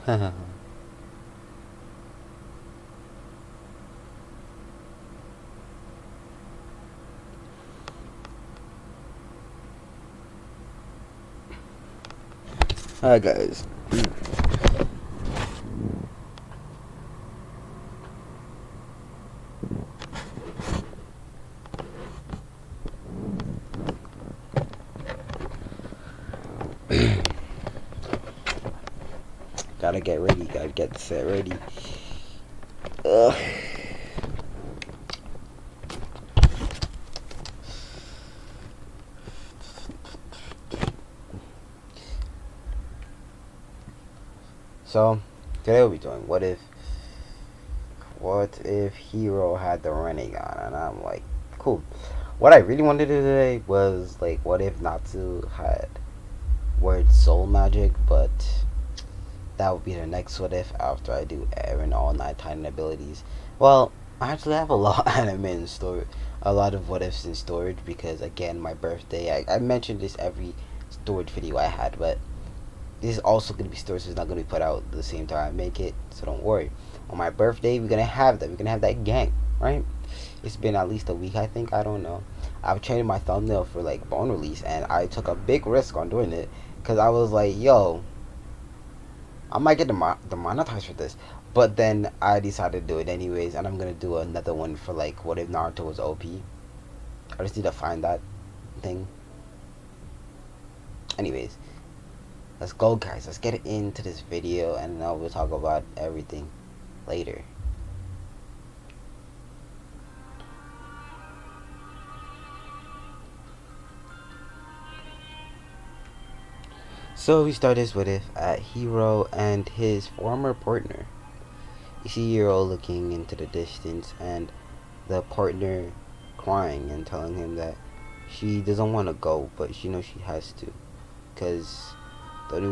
Hi guys. Gotta get ready. Gotta get the set ready. Ugh. So today we'll be doing what if Hiro had the rinnegan, and I'm like, cool. What I really wanted to do today was like, what if Natsu had word soul magic, but that would be the next what if after I do Aaron all night Titan abilities. Well, I actually have a lot of anime in storage, a lot of what ifs in storage because again, my birthday. I mentioned this every storage video I had, but this is also going to be storage, so it's not going to be put out at the same time I make it, so don't worry. On my birthday, we're going to have that. We're going to have that gang, right? It's been at least a week, I think. I don't know. I've changed my thumbnail for like bone release, and I took a big risk on doing it because I was like, yo, I might get demonetized for this. But then I decided to do it anyways, and I'm going to do another one for like, what if Naruto was OP? I just need to find that thing. Anyways, let's go guys, let's get into this video and then we'll talk about everything later. So we start this with if at Hiro and his former partner. You see Hiro looking into the distance and the partner crying and telling him that she doesn't want to go, but she knows she has to, because the only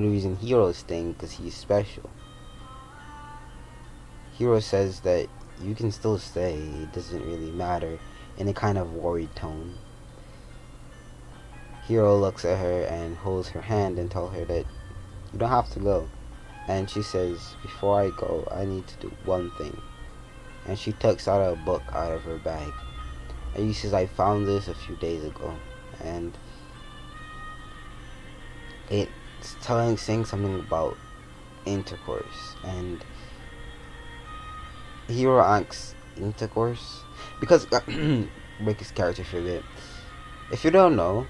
reason Hiro's staying because he's special. Hiro says that you can still stay, it doesn't really matter, in a kind of worried tone. Hiro looks at her and holds her hand and tells her that you don't have to go. And she says, before I go, I need to do one thing. And she takes out a book out of her bag. And she says, I found this a few days ago. And it's saying something about intercourse. And Hiro asks, intercourse? Because, break his character for a bit. If you don't know,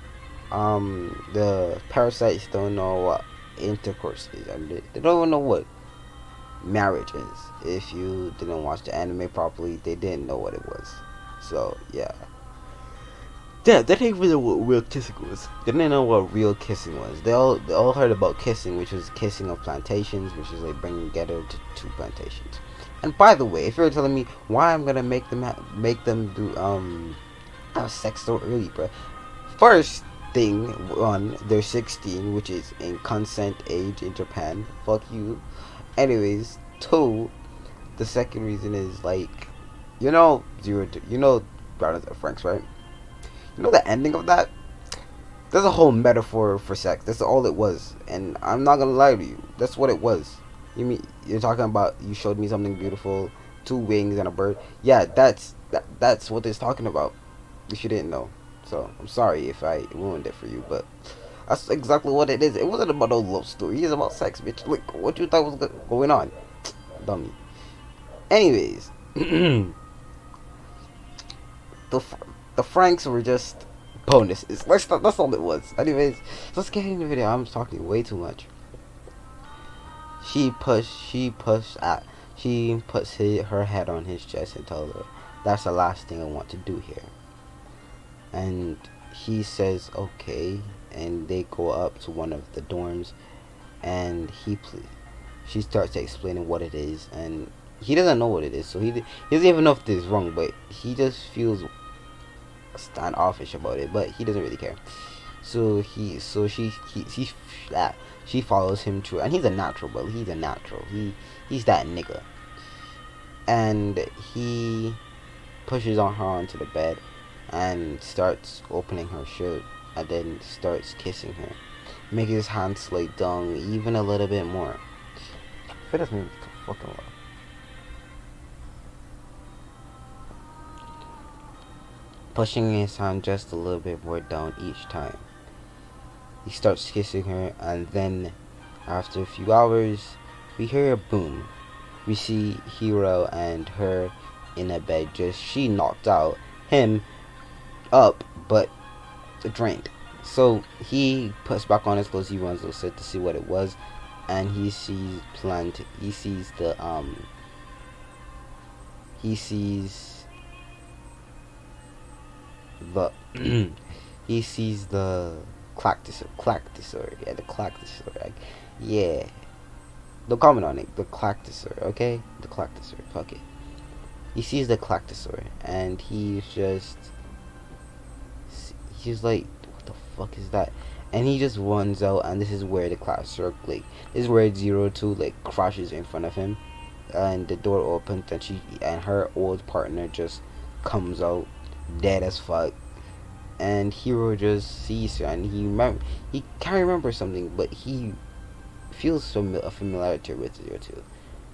the parasites don't know what intercourse is. I mean, they don't even know what marriage is. If you didn't watch the anime properly, they didn't know what it was. So yeah, they didn't even know what real kissing was. They didn't know what real kissing was. They all heard about kissing, which was kissing of plantations, which is like bringing together to two plantations. And by the way, if you're telling me why I'm gonna make them do have sex so early, bro. First thing, one, they're 16, which is in consent age in Japan. Fuck you. Anyways, two, the second reason is like, you know, Brothers and Franks, right? You know the ending of that? There's a whole metaphor for sex. That's all it was, and I'm not gonna lie to you. That's what it was. You mean you're talking about? You showed me something beautiful, two wings and a bird. Yeah, that's what it's talking about. If you didn't know. So I'm sorry if I ruined it for you, but that's exactly what it is. It wasn't about a love story. It's about sex, bitch. Like, what you thought was going on, dummy. Anyways, the the Franks were just bonuses. That's all it was. Anyways, let's get into the video. I'm talking way too much. She puts her head on his chest and tells her, "That's the last thing I want to do here." And he says okay, and they go up to one of the dorms, and she starts explaining what it is, and he doesn't know what it is, so he doesn't even know if this is wrong, but he just feels standoffish about it, but he doesn't really care. So she follows him through, and he's a natural, but he's a natural. He's that nigga, and he pushes on her onto the bed and starts opening her shirt and then starts kissing her. make his hand slide down even a little bit more. If it doesn't mean fucking well. Pushing his hand just a little bit more down each time. He starts kissing her, and then after a few hours, we hear a boom. We see Hiro and her in a bed, just she knocked out, him up, but drained. So he puts back on his clothes, he runs outside to see what it was, and he sees he sees the he sees the he sees the clactosaur, yeah, the clactosaur, yeah, don't comment on it, the clactosaur, okay, the clactosaur, fuck it. He sees the clactosaur, and he's like, what the fuck is that? And he just runs out, and this is where the clactosaur, like, this is where Zero Two, like, crashes in front of him, and the door opens, and her old partner just comes out dead as fuck, and Hiro just sees her, and he can't remember something, but he feels a familiarity with Zero Two,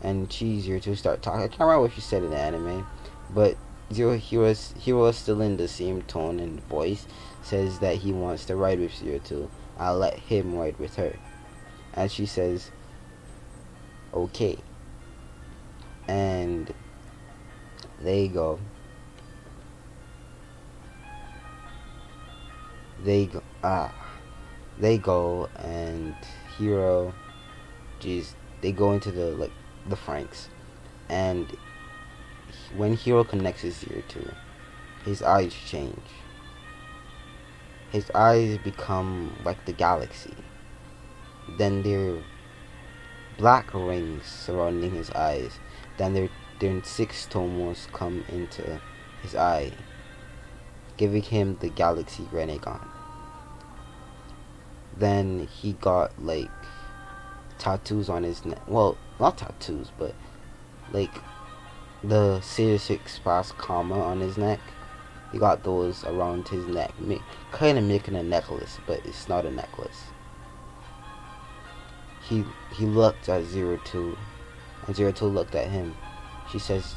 and Zero Two start talking. I can't remember what she said in the anime, but Hiro is still in the same tone and voice, says that he wants to ride with Zero Two. I'll let him ride with her, and she says, okay, and they go. They go, and Hiro, they go into the Franks, and when Hiro connects his Zero Two, his eyes change. His eyes become like the galaxy. Then there are black rings surrounding his eyes. Then there 6 tomos come into his eye, giving him the galaxy rinnegan. Then he got like tattoos on his neck. Well, not tattoos, but like the 6 past karma on his neck. He got those around his neck, kind of making a necklace, but it's not a necklace. He looked at Zero Two, and Zero Two looked at him. He says,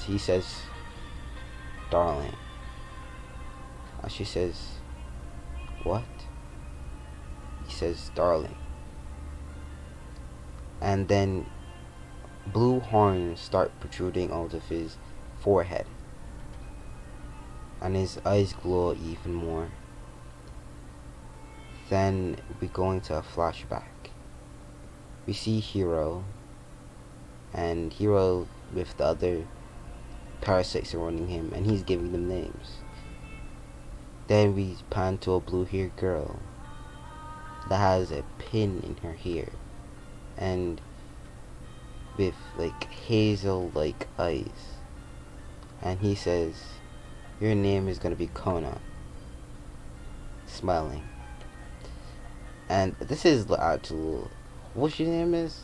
darling. And she says, what? He says, darling. And then blue horns start protruding out of his forehead, and his eyes glow even more. Then we go into a flashback. We see Hiro, and Hiro with the other parasites surrounding him, and he's giving them names. Then we pan to a blue-haired girl that has a pin in her hair, and with like hazel-like eyes. And he says, your name is gonna be Kona. Smiling. And this is the actual, what your name is?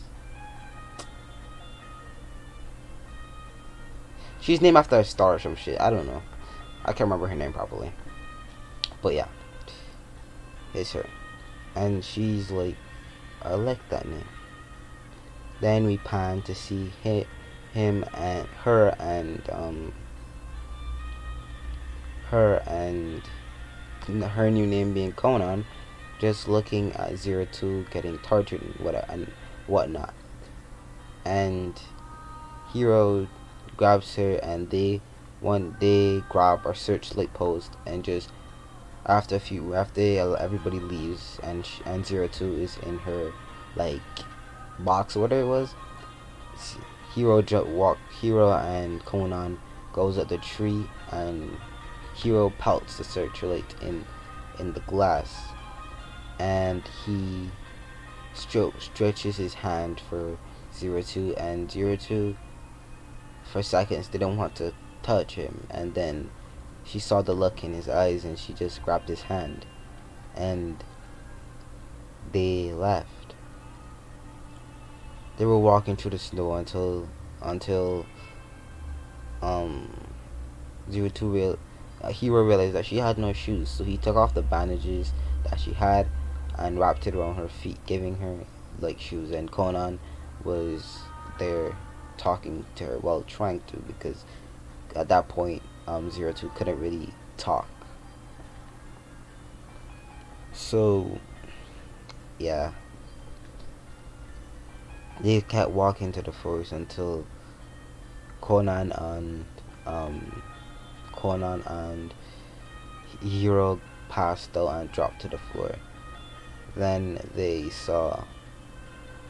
She's named after a star or some shit. I don't know. I can't remember her name properly. But yeah, it's her. And she's like, I like that name. Then we pan to see him and her and her new name being Conan, just looking at Zero Two getting tortured and whatnot. And Hiro grabs her, and they grab a searchlight post, and just after everybody leaves, and Zero Two is in her like box or whatever it was. Hiro and Conan goes at the tree, and Hiro pelts the searchlight in the glass, and he stretches his hand for Zero Two, and Zero Two for seconds didn't want to touch him, and then she saw the look in his eyes, and she just grabbed his hand, and they left. They were walking through the snow until Hiro realized that she had no shoes, so he took off the bandages that she had, and wrapped it around her feet, giving her like shoes. And Conan was there talking to her, well, trying to, because at that point, Zero Two couldn't really talk. So yeah, they kept walking to the forest until Conan and um, Conan and Hiro passed out and dropped to the floor. Then they saw.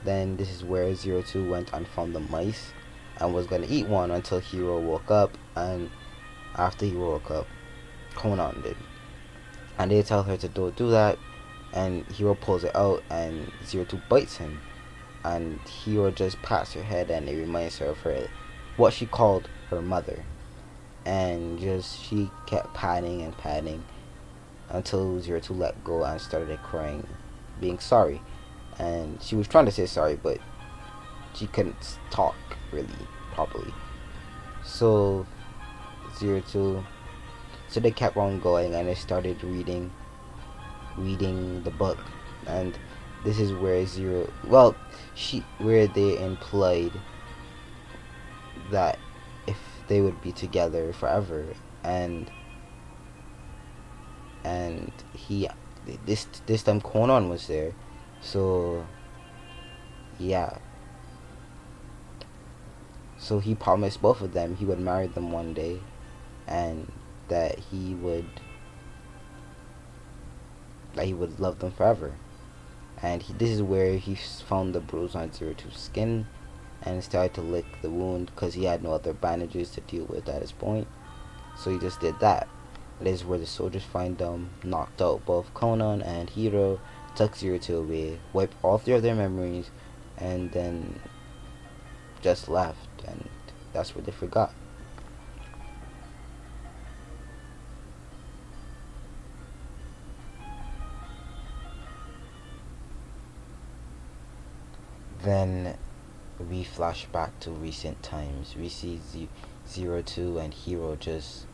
Then this is where Zero Two went and found the mice and was gonna eat one until Hiro woke up. And after he woke up, Conan did, and they tell her to don't do that. And Hiro pulls it out, and Zero Two bites him. And Hiro just pats her head, and it reminds her of her, what she called her mother. And just she kept patting and patting until Zero Two let go and started crying, being sorry. And she was trying to say sorry, but she couldn't talk really properly. So Zero Two, so they kept on going, and they started reading the book. And this is where where they implied that if they would be together forever. And he, this time Conan was there. So yeah, so he promised both of them he would marry them one day, and that he would love them forever. And this is where he found the bruise on Zero Two's skin and started to lick the wound because he had no other bandages to deal with at this point. So he just did that. This is where the soldiers find them, knocked out both Conan and Hiro, took Zero Two away, wiped all three of their memories, and then just left. And that's what they forgot. Then we flash back to recent times. We see Zero Two and Hiro just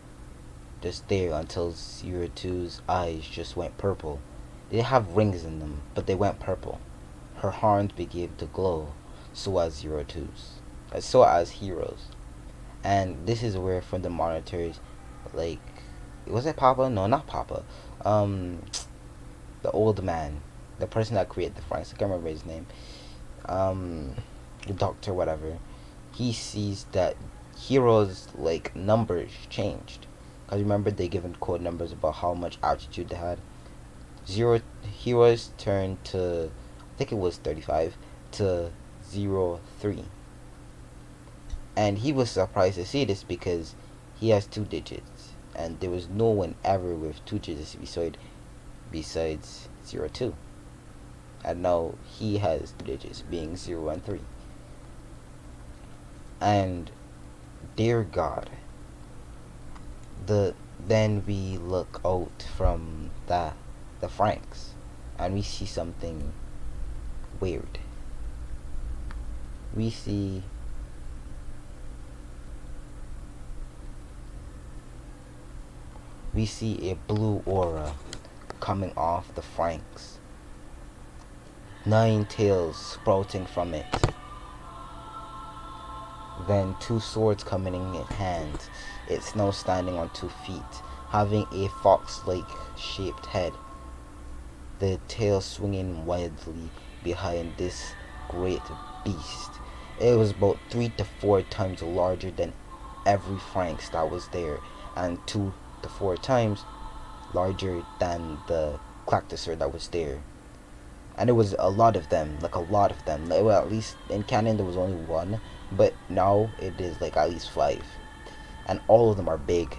there until Zero Two's eyes just went purple. They didn't have rings in them, but they went purple. Her horns began to glow, so as Zero Two's, so as Hiro's. And this is where from the monitors, like, was it Papa? No, not Papa. The old man, the person that created the Franks. I can't remember his name. The doctor, whatever. He sees that Hiro's like numbers changed. Cause remember they given code numbers about how much altitude they had. Hiro's turned to, I think it was 35 to 03. And he was surprised to see this because he has 2 digits, and there was no one ever with 2 digits besides 02. And now he has 2 digits, being 0 and 3. And dear God, then we look out from the Franks, and we see something weird. We see a blue aura coming off the Franks. 9 tails sprouting from it. Then 2 swords coming in hands. It's now standing on 2 feet, having a fox-like shaped head. The tail swinging wildly behind this great beast. It was about 3 to 4 times larger than every Franks that was there, and 2 to 4 times larger than the Clactosaur that was there. And it was a lot of them, like a lot of them. Well, at least in canon there was only 1, but now it is like at least 5. And all of them are big.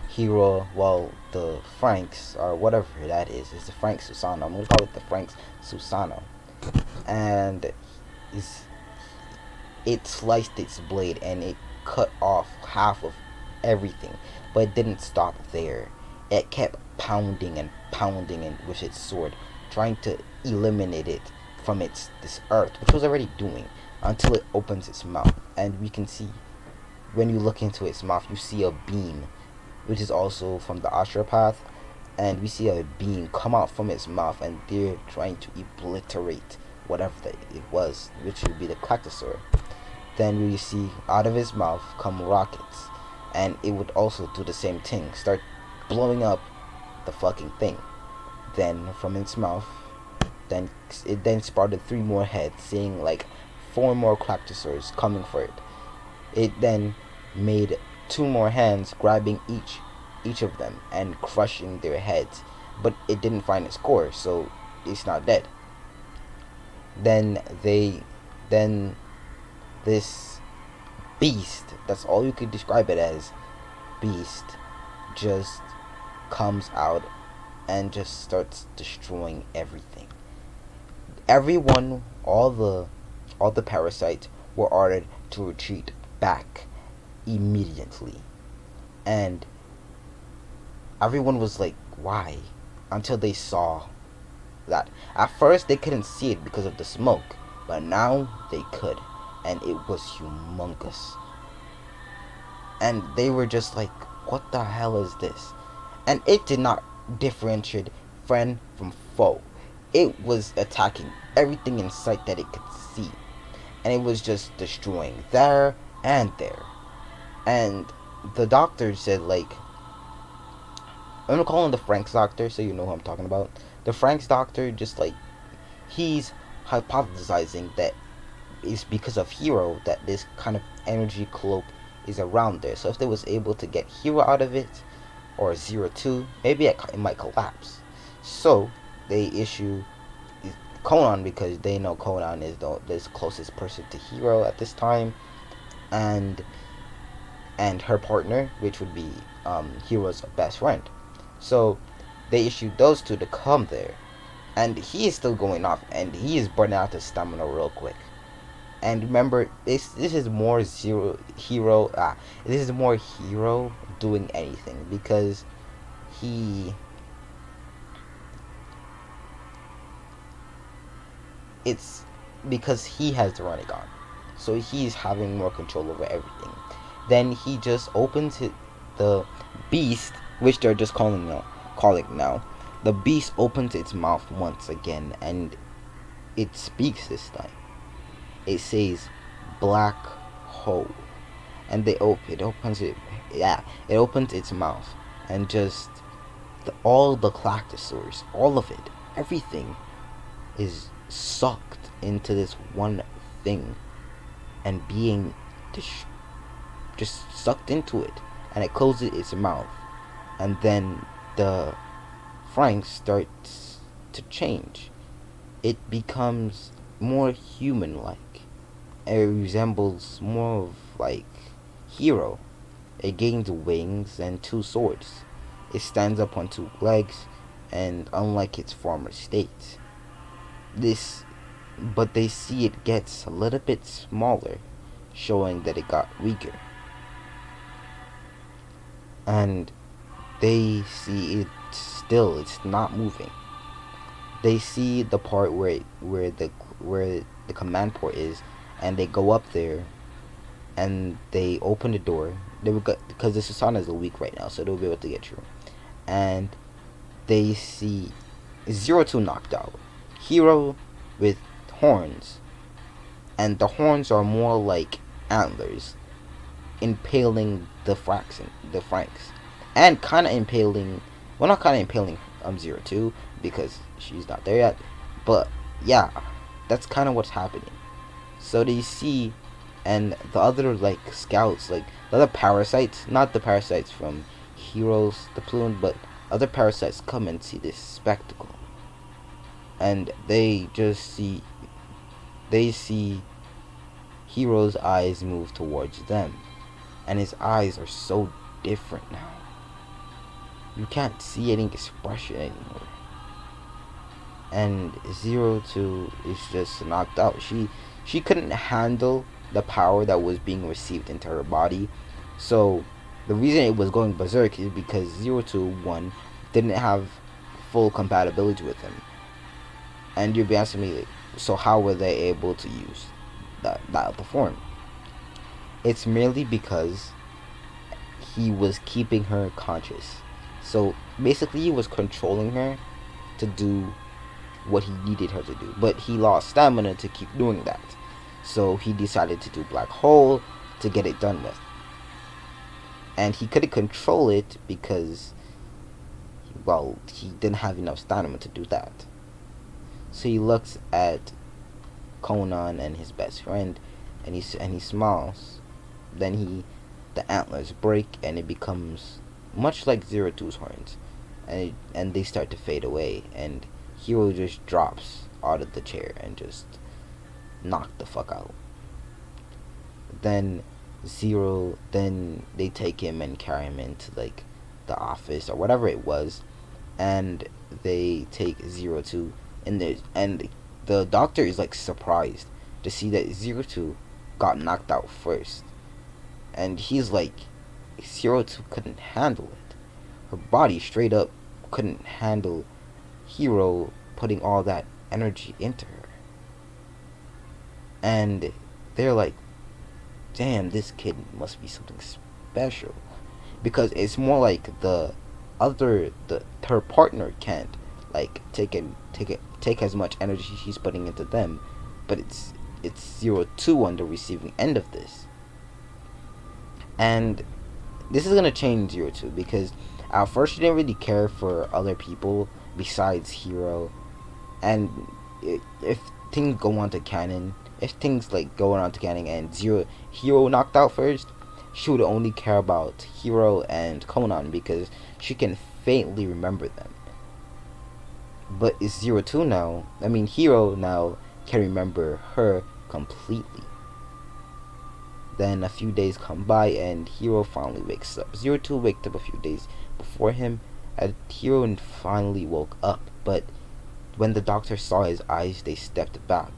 Hiro, well, the Franks, or whatever that is the Franks Susano. I'm gonna call it the Franks Susano. And it sliced its blade and it cut off half of everything. But it didn't stop there. It kept pounding and pounding and with its sword, trying to eliminate it from this earth, which it was already doing, until it opens its mouth. And we can see, when you look into its mouth, you see a beam, which is also from the Ashra path. and we see a beam come out from its mouth, and they're trying to obliterate whatever that it was, which would be the Cactusaur. Then we see out of his mouth come rockets, and it would also do the same thing, start blowing up the fucking thing. Then from its mouth, then it then sprouted 3 more heads, seeing like 4 more Cactusaurs coming for it. It then made 2 more hands, grabbing each of them and crushing their heads, but it didn't find its core, so it's not dead. Then this beast, that's all you could describe it as, beast, just comes out and just starts destroying everything. Everyone, all the parasites were ordered to retreat back immediately, and everyone was like, why? Until they saw that. At first they couldn't see it because of the smoke, but now they could, and it was humongous. And they were just like, what the hell is this? And it did not differentiate friend from foe. It was attacking everything in sight that it could see, and it was just destroying there and there. And the doctor said, like, I'm gonna call him the Frank's doctor, so you know who I'm talking about. The Frank's doctor, just like, he's hypothesizing that it's because of Hiro that this kind of energy cloak is around there. So if they was able to get Hiro out of it, or Zero Two, maybe it might collapse. So they issue Conan, because they know Conan is the closest person to Hiro at this time, and her partner, which would be Hiro's best friend. So they issued those two to come there, and he is still going off, and he is burning out his stamina real quick. And remember, this is more Hiro. This is more Hiro doing anything, because it's because he has the rinnegan, so he's having more control over everything. Then he just opens the beast, which they're just calling now. The beast opens its mouth once again, and it speaks this time. It says black hole, and it opens its mouth, and just all the Cactusaurs, all of it, everything is sucked into this one thing, and being just sucked into it, and it closes its mouth, and then the Frank starts to change. It becomes more human-like. It resembles more of like Hiro. It gains wings and 2 swords. It stands up on 2 legs, and unlike its former state, but they see it gets a little bit smaller, showing that it got weaker. And they see it's not moving. They see the part where the command port is, and they go up there, and they open the door. Because the Susana is weak right now, so they'll be able to get through. And they see Zero Two knocked out, Hiro with horns, and the horns are more like antlers, impaling the Franks, and kind of impaling. Well, not kind of impaling Zero Two, because she's not there yet. But yeah, that's kind of what's happening. So they see, and the other like scouts, like the other parasites, not the parasites from Hiro's the platoon, but other parasites come and see this spectacle, and they see Hiro's eyes move towards them, and his eyes are so different now. You can't see any expression anymore. And Zero Two is just knocked out. She couldn't handle the power that was being received into her body. So the reason it was going berserk is because Zero Two, one, didn't have full compatibility with him. And you'd be asking me, like, so how were they able to use that other form? It's merely because he was keeping her conscious. So basically, he was controlling her to do what he needed her to do, but he lost stamina to keep doing that. So he decided to do black hole to get it done with. And he couldn't control it because, well, he didn't have enough stamina to do that. So he looks at Conan and his best friend, and he smiles. Then the antlers break, and it becomes much like Zero Two's horns, and they start to fade away, and Hiro just drops out of the chair and just knocked the fuck out. Then then they take him and carry him into like the office or whatever it was, and they take Zero Two in there, and the doctor is like surprised to see that Zero Two got knocked out first, and he's like, Zero Two couldn't handle it. Her body straight up couldn't handle Hiro putting all that energy into her. And they're like, damn, this kid must be something special. Because it's more like her partner can't like take as much energy she's putting into them, but it's Zero Two on the receiving end of this. And this is gonna change Zero Two, because at first she didn't really care for other people besides Hiro, and if things go on to canon, if things like go on to canon and Hiro knocked out first, she would only care about Hiro and Conan because she can faintly remember them. But it's Zero Two now. I mean, Hiro now can remember her completely. Then a few days come by and Hiro finally wakes up. Zero Two waked up a few days before him, and Hiro finally woke up. But when the doctor saw his eyes, they stepped back.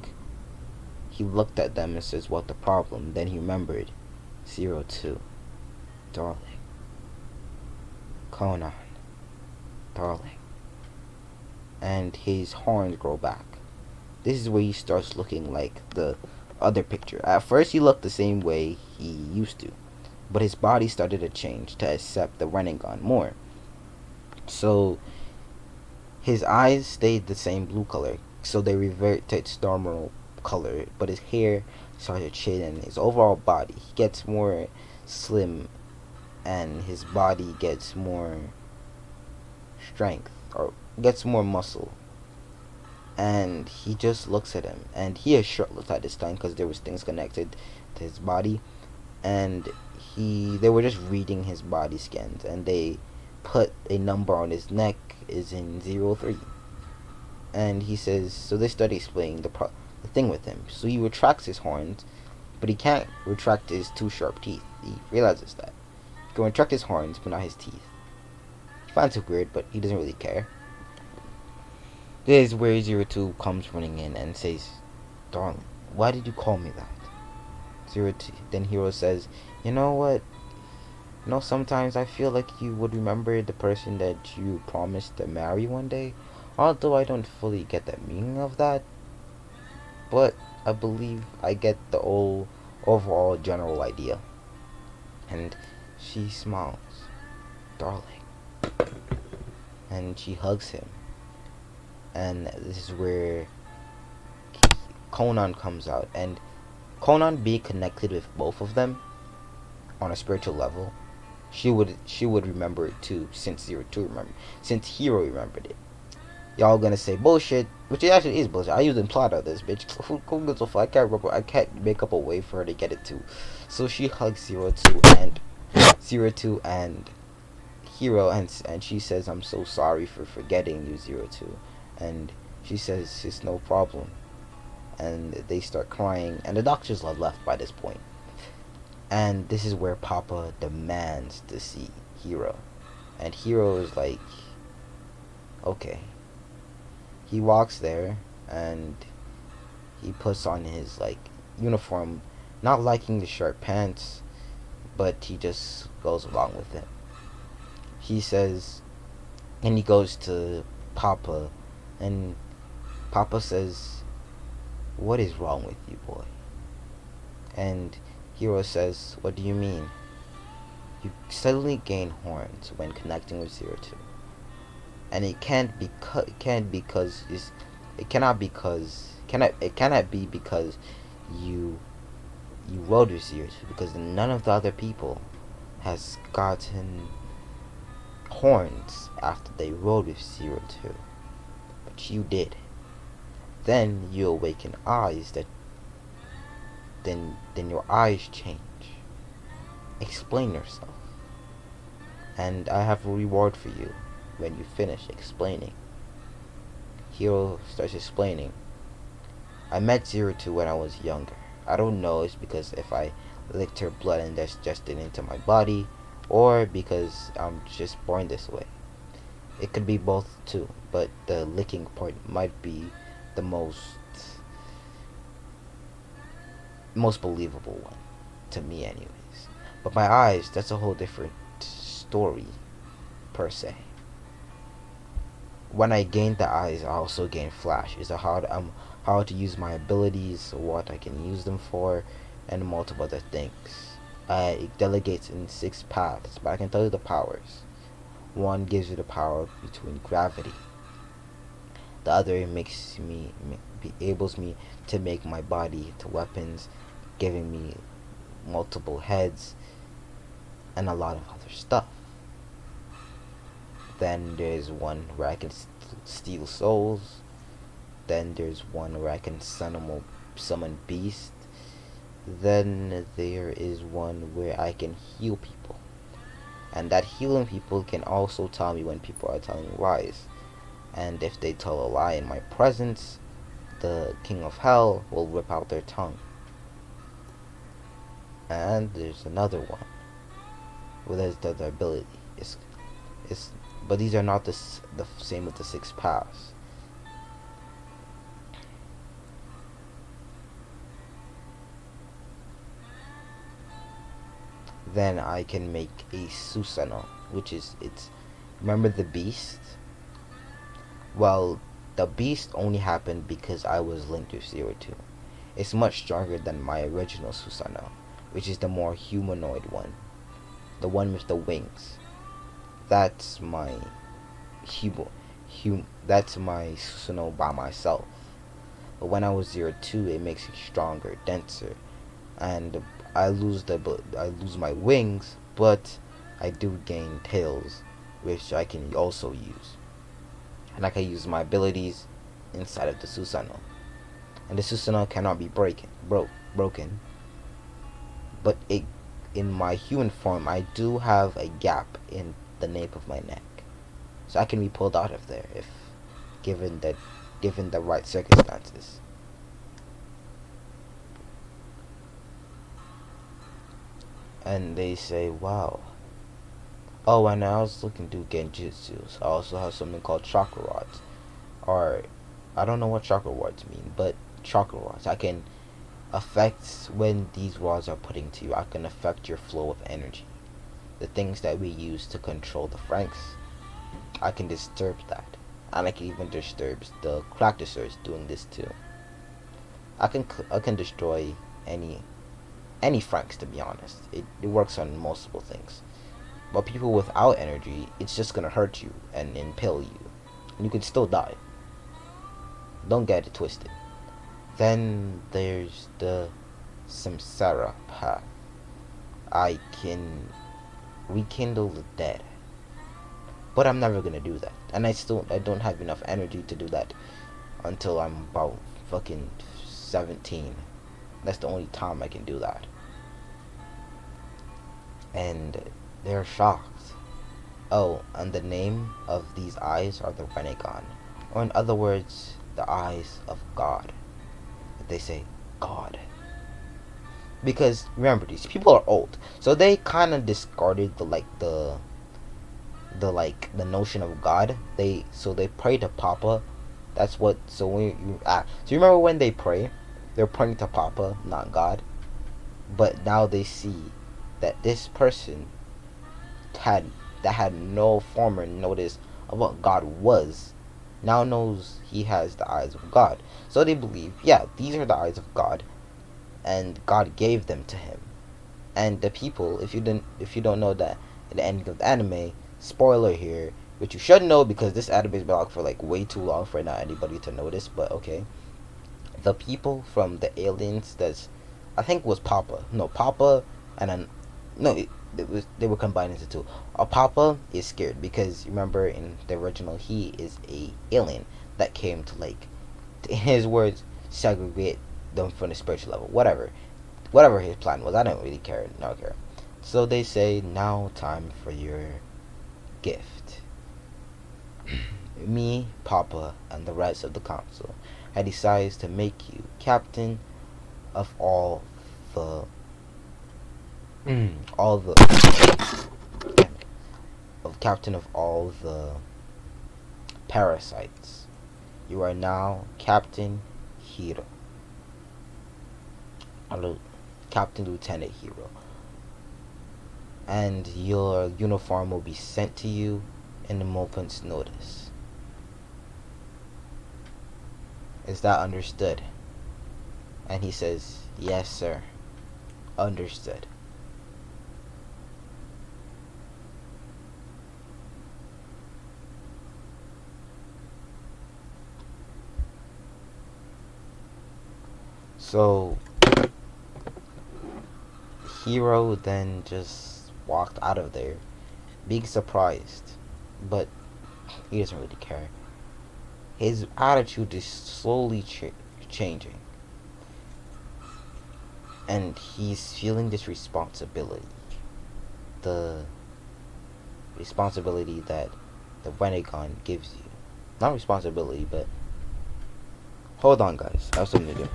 He looked at them and says, "What the problem?" Then he remembered, Zero Two, darling, Conan, darling, and his horns grow back. This is where he starts looking like the other picture. At first he looked the same way he used to, but his body started to change to accept the rinnegan more. So his eyes stayed the same blue color, so they revert to its normal color, but his hair started to change, and his overall body, he gets more slim, and his body gets more strength, or gets more muscle. And he just looks at him, and he is shirtless at this time because there was things connected to his body, and they were just reading his body scans, and they put a number on his neck is in 03. And he says, so they started explaining the thing with him. So he retracts his horns, but he can't retract his two sharp teeth. He realizes that he can retract his horns, but not his teeth. He finds it weird, but he doesn't really care. This is where Zero Two comes running in and says, darling, why did you call me that? Then Hiro says, you know what? Sometimes I feel like you would remember the person that you promised to marry one day. Although I don't fully get the meaning of that. But I believe I get the overall general idea. And she smiles, darling. And she hugs him. And this is where Conan comes out, and Conan being connected with both of them on a spiritual level, she would remember it too, since Hiro remembered it. Y'all gonna say bullshit, which it actually is bullshit. I used implied of this bitch. Who gives a fuck? I can't make up a way for her to get it too. So she hugs Zero Two and Hiro, and she says, I'm so sorry for forgetting you, Zero Two. And she says it's no problem, and they start crying, and the doctors are left by this point. And this is where Papa demands to see Hiro, and Hiro is like, okay. He walks there, and he puts on his like uniform, not liking the short pants, but he just goes along with it. He says, and he goes to Papa, and Papa says, what is wrong with you, boy? And Hiro says, what do you mean? You suddenly gain horns when connecting with Zero Two, and it cannot be because you you rode with Zero Two, because none of the other people has gotten horns after they rode with Zero Two, but you did. Then you awaken eyes that then your eyes change. Explain yourself. And I have a reward for you when you finish explaining. Hiro starts explaining. I met Zero Two when I was younger. I don't know it's because if I licked her blood and digested into my body, or because I'm just born this way. It could be both too, but the licking part might be the most believable one, to me anyways. But my eyes, that's a whole different story, per se. When I gained the eyes, I also gained flash. Is how to use my abilities, what I can use them for, and multiple other things. It delegates in 6 paths, but I can tell you the powers. One gives you the power between gravity. The other enables me to make my body into weapons, giving me multiple heads and a lot of other stuff. Then there's one where I can steal souls. Then there's one where I can summon beasts. Then there is one where I can heal people. And that healing people can also tell me when people are telling lies. And if they tell a lie in my presence, the King of Hell will rip out their tongue. And there's another one where there's the other ability. But these are not the same with the 6 paths. Then I can make a Susanoo, which is remember the beast? Well, the beast only happened because I was linked with Zero Two. It's much stronger than my original Susanoo, which is the more humanoid one, the one with the wings. That's my that's my Susanoo by myself. But when I was 02, it makes it stronger, denser, and I lose my wings, but I do gain tails, which I can also use, and I can use my abilities inside of the Susanoo. And the Susanoo cannot be broken, but in my human form, I do have a gap in the nape of my neck, so I can be pulled out of there if given the right circumstances. And they say, wow. Oh, and I also can do genjutsu. I also have something called chakra rods, or I don't know what chakra rods mean, but chakra rods. I can affect when these rods are put into you. I can affect your flow of energy. The things that we use to control the Franks, I can disturb that, and I can even disturb the practicers doing this too. I can destroy any Franks, to be honest. It works on multiple things. But people without energy, it's just gonna hurt you and impale you, and you can still die. Don't get it twisted. Then there's the Samsara path. I can rekindle the dead, but I'm never gonna do that, and I don't have enough energy to do that until I'm about fucking 17. That's the only time I can do that. And they're shocked. Oh, and the name of these eyes are the rinnegan, or in other words, the eyes of God. They say God, because remember, these people are old, so they kind of discarded the notion of God. They pray to Papa. That's what. So when so you remember when they pray, they're praying to Papa, not God. But now they see that this person had no former notice of what God was, now knows he has the eyes of God. So they believe, yeah, these are the eyes of God, and God gave them to him. And the people, if you don't know that at the ending of the anime, spoiler here, which you should know because this anime has been out for like way too long for not anybody to notice. But okay, the people from the aliens that's, I think it was Papa, no Papa, and then no, it was, they were combined into two. Papa is scared because remember in the original he is a alien that came to like, in his words, segregate them from the spiritual level. Whatever his plan was, I don't really care. I don't care. So they say now time for your gift. Me, Papa, and the rest of the council had decided to make you captain of the all the of captain of all the parasites. You are now Captain Hiro. Captain Lieutenant Hiro. And your uniform will be sent to you in a moment's notice. Is that understood? And he says, yes, sir. Understood. So Hiro then just walked out of there, being surprised, but he doesn't really care. His attitude is slowly changing, and he's feeling this responsibility. The responsibility that the rinnegan gives you. Not responsibility, but hold on, guys. I have something to do.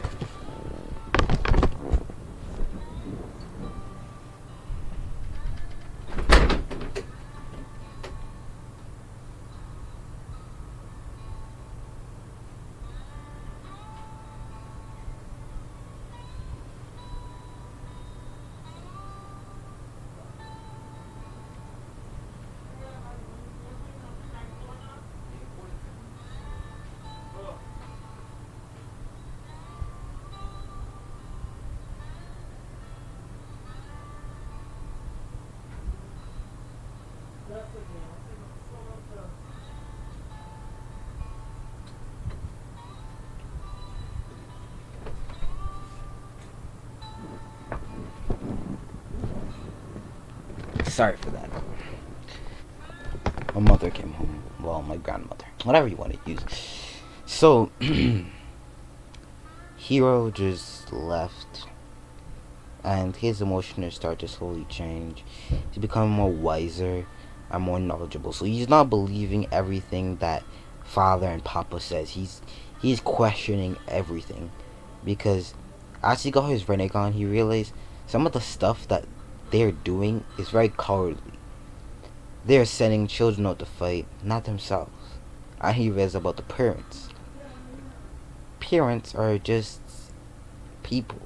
Sorry for that. My mother came home. Well, my grandmother. Whatever you want to use. So, Hiro just left. And his emotions start to slowly change. He's becoming more wiser and more knowledgeable. So he's not believing everything that Father and Papa says. He's questioning everything. Because as he got his rinnegan, he realized some of the stuff that they're doing is very cowardly. They're sending children out to fight, not themselves. And he realized about the parents. Parents are just people.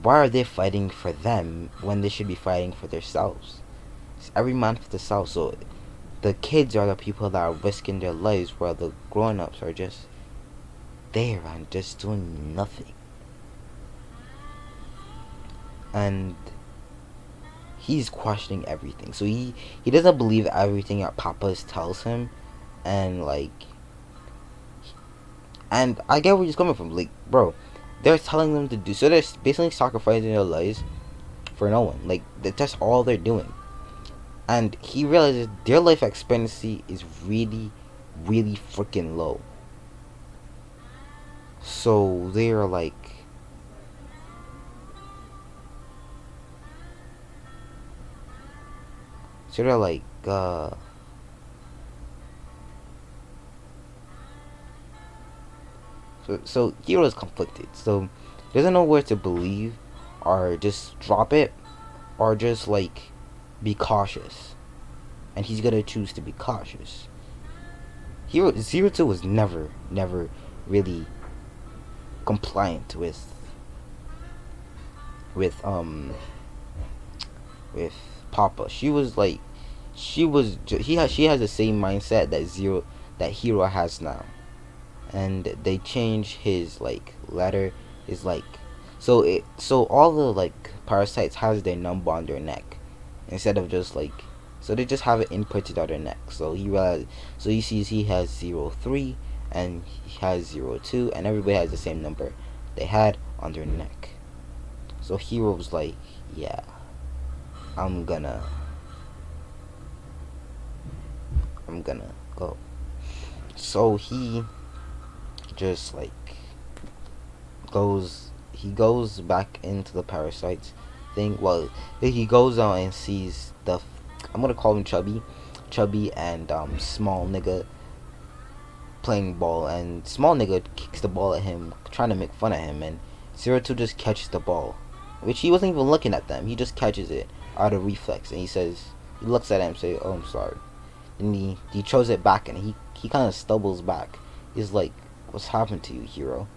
Why are they fighting for them when they should be fighting for themselves? It's every man for themselves. So the kids are the people that are risking their lives, while the grown-ups are just there and just doing nothing. And he's questioning everything. So he doesn't believe everything that Papa tells him, and I get where he's coming from. Like, bro, they're telling them to do, so they're basically sacrificing their lives for no one. Like, that's all they're doing. And he realizes their life expectancy is really, really freaking low. So they're like, so Hiro is conflicted. So he doesn't know where to believe, or just drop it, or just like be cautious. And he's gonna choose to be cautious. Hiro Zero Two was never really compliant with Papa. She has the same mindset that Hiro has now. And they change his like letter, his like So all the like parasites has their number on their neck instead of just like, so they just have it inputted on their neck. So he sees he has 03 and he has 02, and everybody has the same number they had on their neck. So Hiro was like, yeah, I'm gonna go. So he just like goes back into the parasites thing. Well, he goes out and sees I'm gonna call him Chubby and small nigga playing ball, and small nigga kicks the ball at him, trying to make fun of him, and 02 just catches the ball, which he wasn't even looking at them. He just catches it out of reflex, and he looks at him and say, "Oh, I'm sorry." And he throws it back, and he kind of stumbles back. He's like, "What's happened to you, Hiro?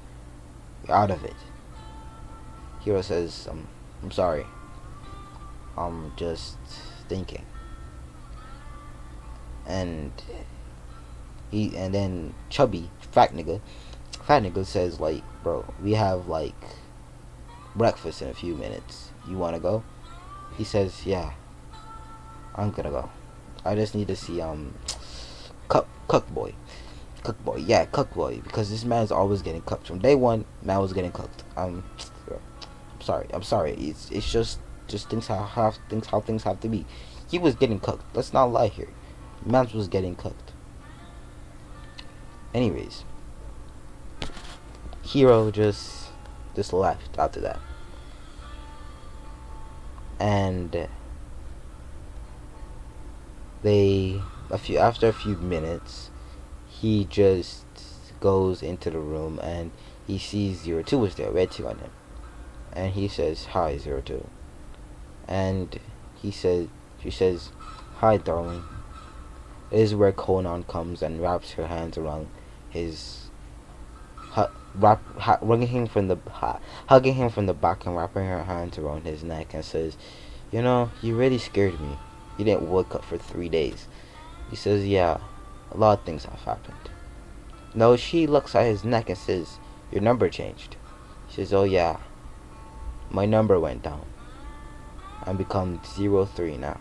You're out of it." Hiro says, "I'm sorry. I'm just thinking." And then Chubby, fat nigga says like, "Bro, we have like breakfast in a few minutes. You wanna go?" He says, "Yeah, I'm gonna go. I just need to see Cook Boy. Yeah, Cook Boy, because this man's always getting cooked. From day one, man was getting cooked. I'm sorry. It's just things how things have to be. He was getting cooked. Let's not lie here. Man was getting cooked. Anyways, Hiro just left after that, and after a few minutes, he just goes into the room and he sees 02 was there, red 2 on him, and he says, "Hi, 02," and she says, "Hi, darling." This is where Conan comes and wraps her hands around his hugging him from the back and wrapping her hands around his neck, and says, "You really scared me. You didn't wake up for 3 days." He says, "Yeah, a lot of things have happened." No, she looks at his neck and says, "Your number changed." She says, "Oh yeah, my number went down. I'm become 03 now."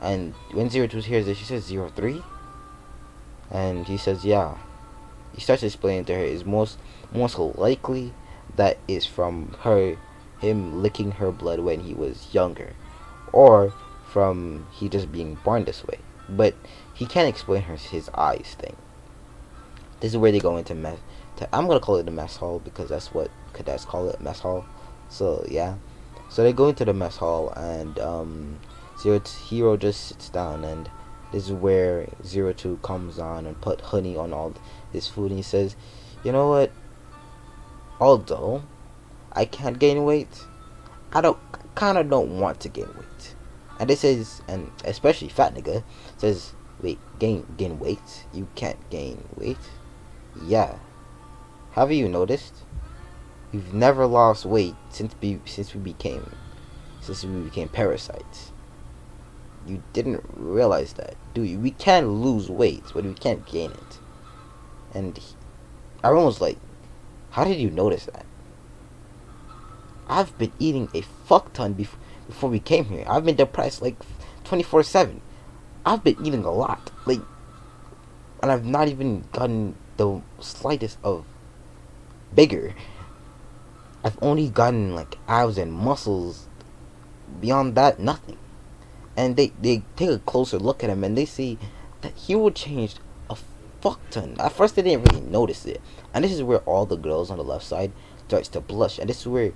And when 02 hears this, she says, 03? And he says, "Yeah." He starts explaining to her it's most likely that is from him licking her blood when he was younger, or from he just being born this way. But he can't explain his eyes thing. This is where they go into I'm gonna call it the mess hall, because that's what cadets call it, mess hall. So yeah, so they go into the mess hall, and Hiro just sits down, and this is where 02 comes on and put honey on all his food, and he says, "You know what? Although I can't gain weight, I don't want to gain weight." And this is, and especially fat nigga says, "Wait, gain weight? You can't gain weight?" "Yeah. Have you noticed? You've never lost weight since we became parasites. You didn't realize that, do you? We can lose weight, but we can't gain it." And everyone was like, "How did you notice that?" "I've been eating a fuck ton before we came here. I've been depressed like 24/7. I've been eating a lot, like, and I've not even gotten the slightest of bigger. I've only gotten like abs and muscles. Beyond that, nothing." And they take a closer look at him, and they see that he would changed a fuck ton. At first they didn't really notice it, and this is where all the girls on the left side starts to blush, and this is where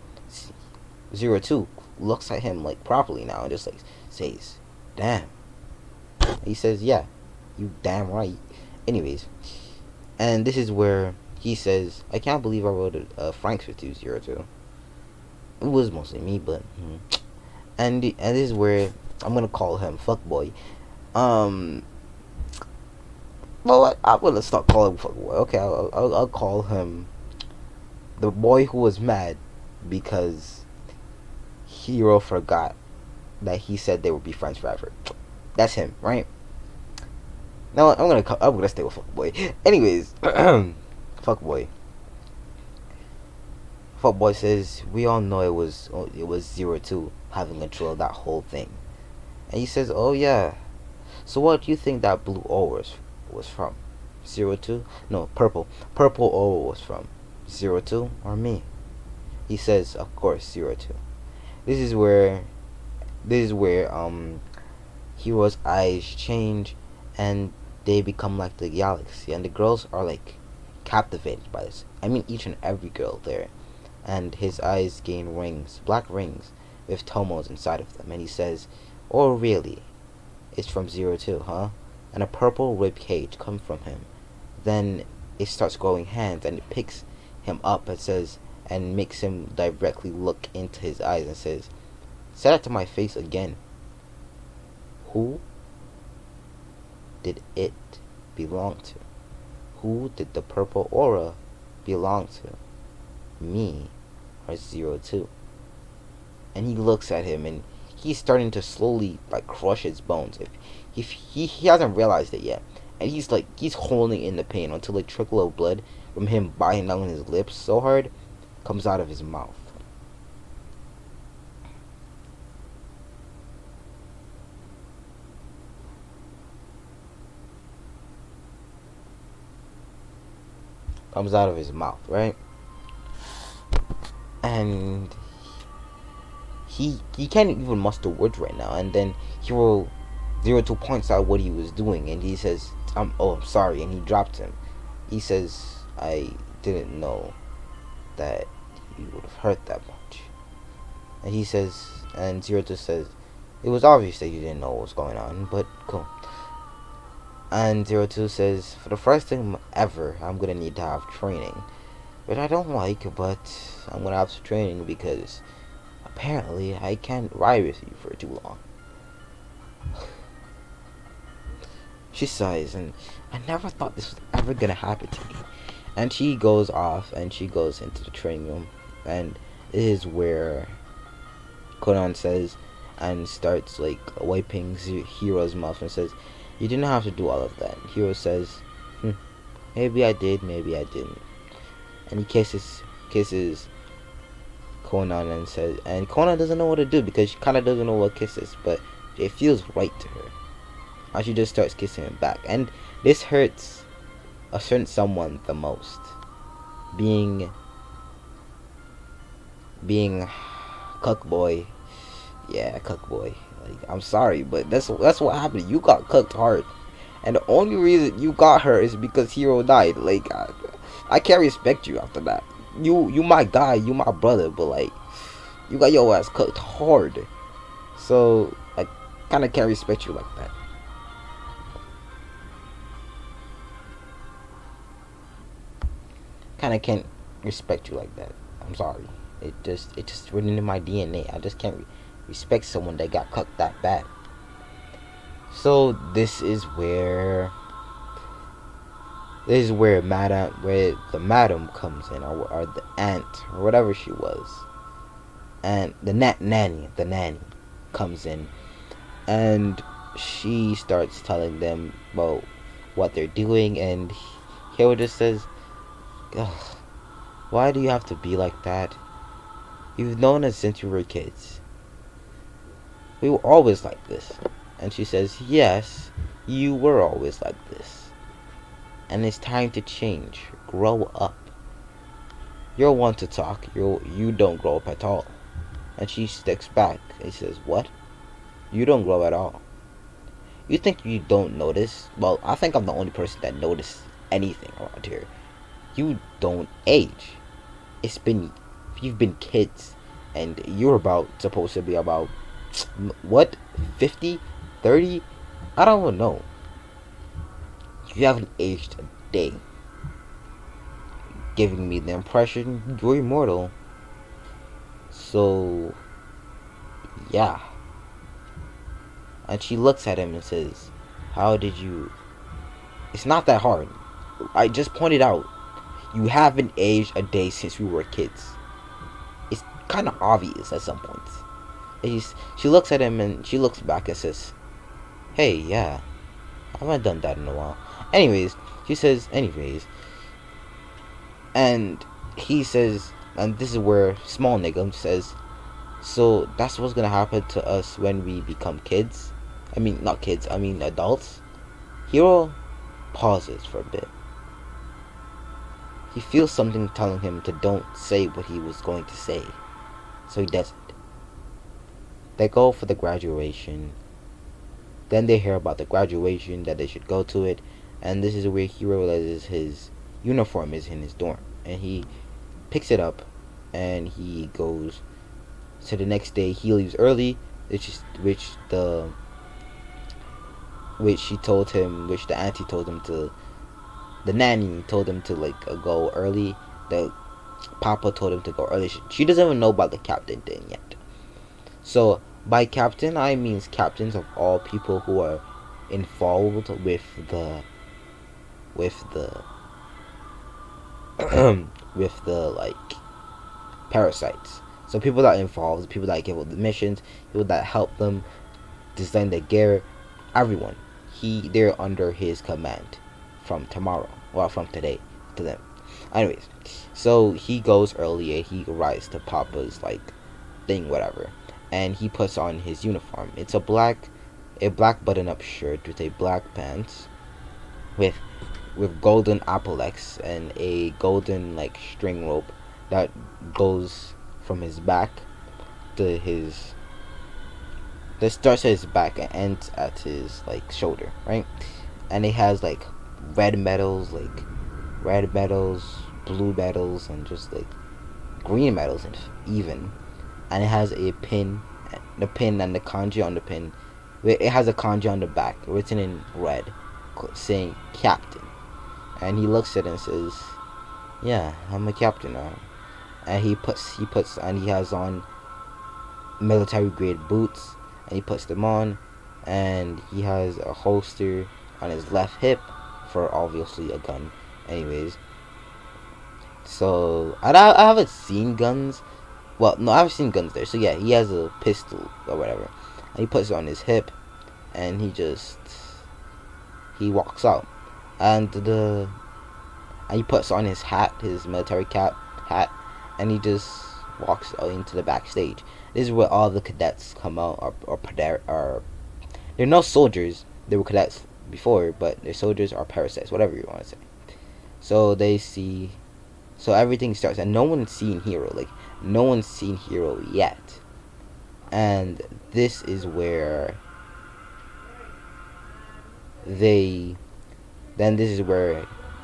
02 looks at him like properly now and just like says, "Damn." He says, "Yeah, you damn right." Anyways, and this is where he says, "I can't believe I wrote Franks with you, 02. It was mostly me, but and this is where I'm gonna call him fuckboy. Well, I'm gonna stop calling him fuckboy. Okay, I'll call him the boy who was mad because Hiro forgot that he said they would be friends forever. That's him, right? No, I'm gonna stay with fuckboy. Anyways, fuckboy. Footboy says, "We all know it was 02 having control of that whole thing." And he says, "Oh yeah. So what do you think that blue O was from? 02? No, purple. Purple O was from 02 or me?" He says, "Of course 02." This is where Hero's eyes change, and they become like the galaxy, and the girls are like captivated by this. I mean, each and every girl there. And his eyes gain rings, black rings, with tomos inside of them, and he says, "Oh really? It's from 02, huh?" And a purple rib cage comes from him. Then it starts growing hands, and it picks him up and says, and makes him directly look into his eyes and says, "Say that to my face again. Who did it belong to? Who did the purple aura belong to? Me or 02?" And he looks at him, and he's starting to slowly like crush his bones. If he hasn't realized it yet, and he's holding in the pain until a trickle of blood from him biting down his lips so hard comes out of his mouth. Comes out of his mouth, right? And he can't even muster words right now. And then Hero 02 points out what he was doing, and he says, I'm sorry," and he dropped him. He says, "I didn't know that you would have hurt that much." And he says, and 02 says, "It was obvious that you didn't know what was going on, but cool." And 02 says, "For the first time ever, I'm gonna need to have training, which I don't like, but I'm gonna have some training because apparently I can't ride with you for too long." She sighs, and I never thought this was ever gonna happen to me. And she goes off, and she goes into the training room, and this is where Conan says, and starts like wiping Hero's mouth and says, "You didn't have to do all of that." Hero says, "Maybe I did, maybe I didn't." And he kisses Conan and says, and Conan doesn't know what to do because she kind of doesn't know what kiss is, but it feels right to her. And she just starts kissing him back, and this hurts a certain someone the most. Being cuckboy, yeah, cuckboy. Like, I'm sorry, but that's what happened. You got cooked hard, and the only reason you got her is because Hero died. Like, I can't respect you after that. You my guy, you my brother, but like, you got your ass cooked hard. So I kind of can't respect you like that. Kind of can't respect you like that. I'm sorry. It just written in my DNA. I just can't respect someone that got cooked that bad. So where the madam comes in, or the aunt, or whatever she was, and the nanny comes in, and she starts telling them about what they're doing, and Hiro just says, "Ugh, why do you have to be like that? You've known us since we were kids. We were always like this." And she says, "Yes, you were always like this. And it's time to change. Grow up. You're one to talk. You don't grow up at all." And she sticks back and says, "What? You don't grow at all. You think you don't notice? Well, I think I'm the only person that noticed anything around here. You don't age. You've been kids, and you're supposed to be about, what, 50, 30? I don't even know. You haven't aged a day, giving me the impression you're immortal. So, yeah." And she looks at him and says, "How did you... It's not that hard. I just pointed out, you haven't aged a day since we were kids. It's kind of obvious at some points." She looks at him, and she looks back and says, "Hey, yeah, I haven't done that in a while." Anyways, she says, anyways. And he says, and this is where small nigga says, so that's what's gonna happen to us when we become kids. I mean, not kids, I mean adults. Hiro pauses for a bit. He feels something telling him to don't say what he was going to say, so he doesn't. They go for the graduation. Then they hear about the graduation, that they should go to it, and this is where Hiro realizes his uniform is in his dorm, and he picks it up, and he goes. So the next day he leaves early, which she told him, which the auntie told him to, the nanny told him to like go early. The Papa told him to go early. She doesn't even know about the captain thing yet. So by captain, I means captains of all people who are involved with the with the like parasites. So people that are involved, people that give up the missions, people that help them design the gear, everyone. They're under his command from tomorrow. Well, from today to them. Anyways, so he goes early and he arrives to Papa's like thing, whatever, and he puts on his uniform. It's a black button-up shirt with a black pants with golden epaulets and a golden like string rope that goes from his back to his that starts at his back and ends at his like shoulder, right? And it has like red medals, blue medals, and just like green medals, and even. And it has a pin, the pin and the kanji on the pin. It has a kanji on the back written in red, saying captain. And he looks at it and says, "Yeah, I'm a captain now." And he has on military grade boots, and he puts them on, and he has a holster on his left hip for obviously a gun. Anyways, so I haven't seen guns. Well, no, I've seen guns there. So yeah, he has a pistol or whatever, and he puts it on his hip, and he walks out, and he puts on his hat, his military hat, and he just walks out into the backstage. This is where all the cadets come out, or they're no soldiers. They were cadets before, but they're soldiers or parasites, whatever you want to say. So so everything starts, and no one's seen Hiro. Like, no one's seen Hiro yet. And this is where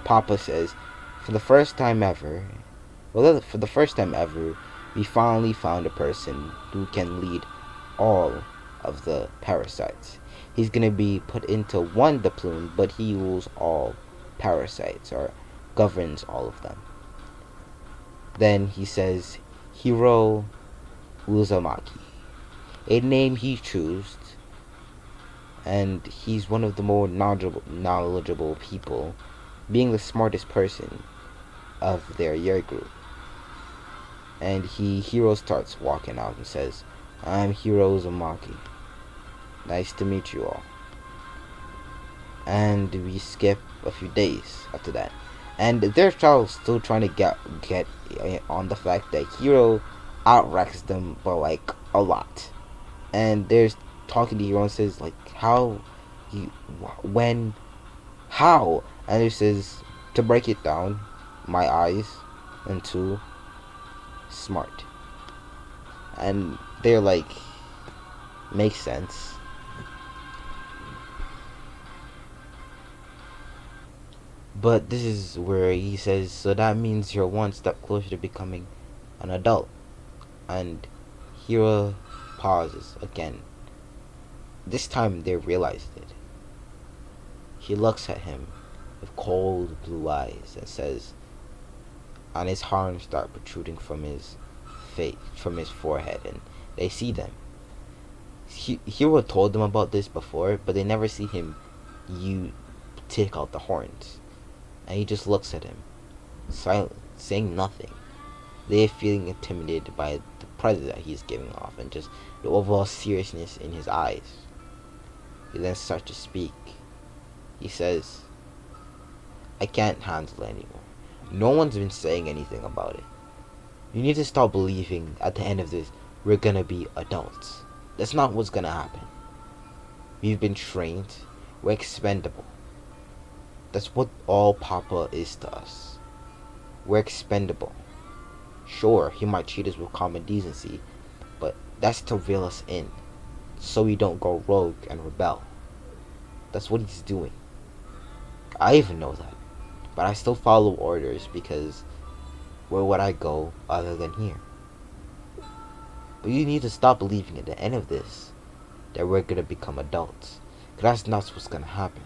Papa says, for the first time ever, we finally found a person who can lead all of the parasites. He's gonna be put into one platoon, but he rules all parasites, or governs all of them. Then he says, Hiro Uzumaki, a name he chose, and he's one of the more knowledgeable people, being the smartest person of their year group. And Hiro starts walking out and says, "I'm Hiro Uzumaki. Nice to meet you all." And we skip a few days after that, and they're still trying to get on the fact that Hiro outranks them by like a lot. And there's talking to Hiro and says like, how, and he says, to break it down, my eyes, and two, smart. And they're like, makes sense. But this is where he says, so that means you're one step closer to becoming an adult. And Hiro pauses again. This time they realized it. He looks at him with cold blue eyes and says, and his horns start protruding from his face, from his forehead, and they see them. Hiro told them about this before, but they never see him take out the horns. And he just looks at him, silent, saying nothing. They're feeling intimidated by the presence that he's giving off, and just the overall seriousness in his eyes. He then starts to speak. He says, I can't handle it anymore. No one's been saying anything about it. You need to stop believing at the end of this we're gonna be adults. That's not what's gonna happen. We've been trained. We're expendable. That's what all Papa is to us. We're expendable. Sure, he might treat us with common decency, but that's to reel us in, so we don't go rogue and rebel. That's what he's doing. I even know that, but I still follow orders because where would I go other than here? But you need to stop believing at the end of this that we're gonna become adults, because that's not what's gonna happen.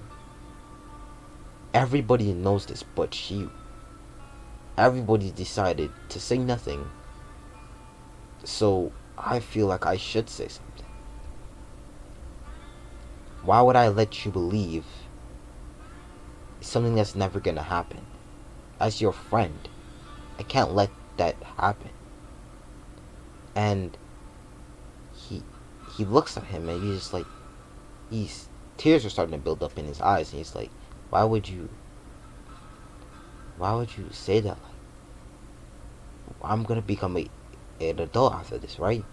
Everybody knows this but you. Everybody decided to say nothing, so I feel like I should say something. Why would I let you believe something that's never gonna happen? As your friend, I can't let that happen. And he looks at him and he's just like, tears are starting to build up in his eyes, and he's like, why would you say that? Like, I'm gonna become an adult after this, right?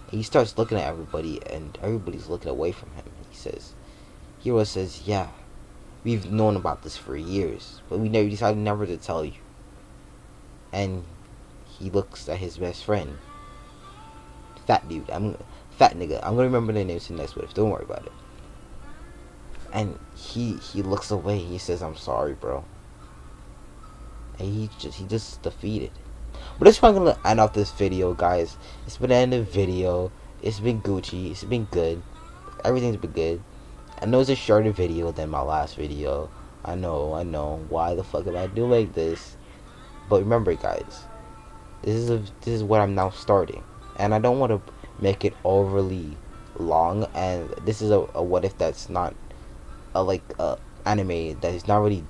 And he starts looking at everybody, and everybody's looking away from him. And he says, Hiro says, yeah, we've known about this for years, but we decided never to tell you. And he looks at his best friend, fat nigga. I'm gonna remember their names in the next one. Don't worry about it. And he looks away. He says, I'm sorry, bro. And he just defeated. But that's why I'm gonna end off this video, guys. It's been the end of the video. It's been Gucci. It's been good. Everything's been good. I know it's a shorter video than my last video. I know. Why the fuck am I doing like this? But remember, guys, this is what I'm now starting, and I don't want to make it overly long. And this is a what if that's not a anime that is not really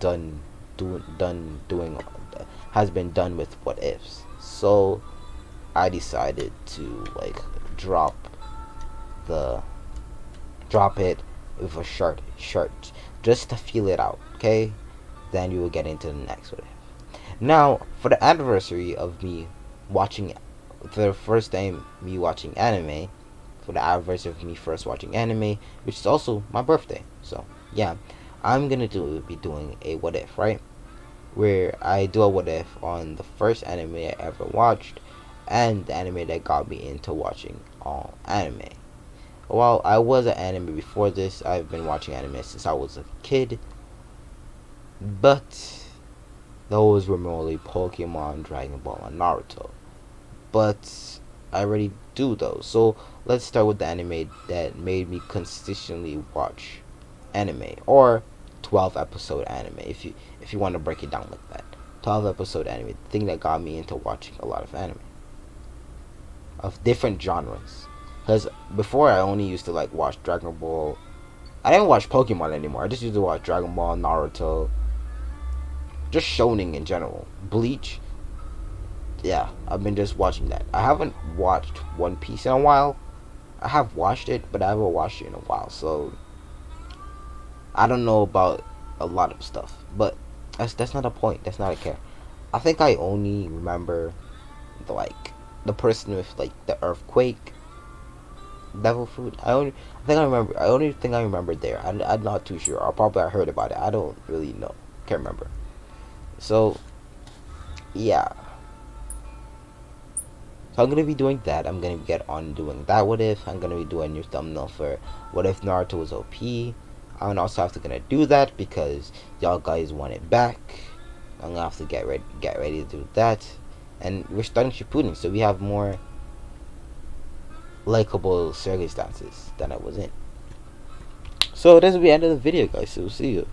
has been done with what ifs. So I decided to drop it with a short just to feel it out, okay? Then you will get into the next what if. Now, for the anniversary of me watching, for the first time me watching anime, for the anniversary of me first watching anime, which is also my birthday. So yeah, I'm gonna be doing a what if, right? Where I do a what if on the first anime I ever watched, and the anime that got me into watching all anime. While I was an anime before this, I've been watching anime since I was a kid, but those were mainly Pokemon, Dragon Ball, and Naruto. But I already do those. So let's start with the anime that made me consistently watch anime, or 12 episode anime, if you want to break it down like that. 12 episode anime, the thing that got me into watching a lot of anime of different genres. Because before I only used to watch Dragon Ball. I didn't watch Pokemon anymore. I just used to watch Dragon Ball, Naruto, just shonen in general. Bleach. Yeah, I've been just watching that. I haven't watched One Piece in a while. I have watched it, but I haven't watched it in a while, so I don't know about a lot of stuff. But that's not a point. That's not a care. I think I only remember the person with the earthquake devil fruit. I only think I remember there. I'm not too sure. I probably heard about it. I don't really know. Can't remember. So yeah. So I'm gonna be doing that. I'm gonna get on doing that what if. I'm gonna be doing a new thumbnail for what if Naruto was OP. I'm also have to gonna do that because y'all guys want it back. I'm gonna have to get ready to do that. And we're starting Shippuden, so we have more likable circumstances than I was in. So this will be the end of the video, guys. So we'll see you.